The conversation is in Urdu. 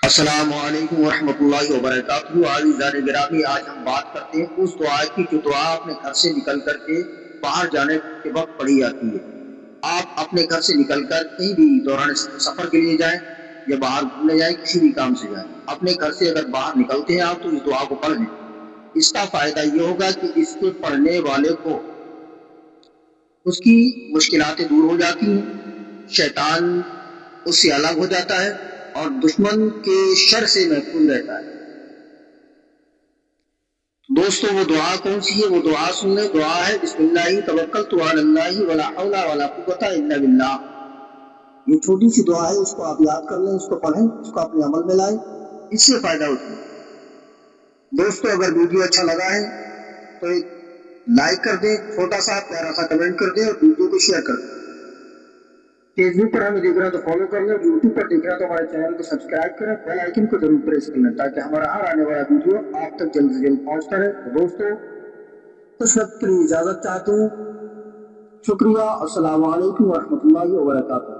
السلام علیکم ورحمۃ اللہ وبرکاتہ۔ عزیزان گرامی، آج ہم بات کرتے ہیں اس دعا کی جو دعا اپنے گھر سے نکل کر کے باہر جانے کے وقت پڑھی جاتی ہے۔ آپ اپنے گھر سے نکل کر کہیں بھی دوران سفر کے لیے جائیں یا باہر گھومنے جائیں، کسی بھی کام سے جائیں، اپنے گھر سے اگر باہر نکلتے ہیں آپ تو اس دعا کو پڑھ لیں۔ اس کا فائدہ یہ ہوگا کہ اس کے پڑھنے والے کو اس کی مشکلاتیں دور ہو جاتی ہیں، شیطان اس سے الگ ہو جاتا ہے اور دشمن کے شر سے محفوظ رہتا ہے۔ دوستو، وہ دعا کون سی ہے؟ وہ دعا سن لیں۔ دعا ہے بسم اللہ توکلت علی اللہ ولا حول ولا قوت الا باللہ۔ یہ چھوٹی سی دعا ہے، اس کو آپ یاد کر لیں، اس کو پڑھیں، اس کو اپنے عمل میں لائیں، اس سے فائدہ اٹھائیں۔ دوستو، اگر ویڈیو اچھا لگا ہے تو ایک لائک کر دیں، چھوٹا سا پیارا سا کمنٹ کر دیں اور ویڈیو کو شیئر کر دیں۔ فیس بک پر ہمیں دیکھ رہے ہیں تو فالو کر لیں، یوٹیوب پر دیکھ رہے ہیں تو ہمارے چینل کو سبسکرائب کریں، بیل آئیکن کو ضرور پریس کر لیں تاکہ ہمارا ہر آنے والا ویڈیو آپ تک جلد سے جلد پہنچتا رہے۔ تو دوستو، کچھ وقت کے لیے اجازت چاہتے ہیں۔ شکریہ۔ السلام علیکم ورحمۃ اللہ وبرکاتہ۔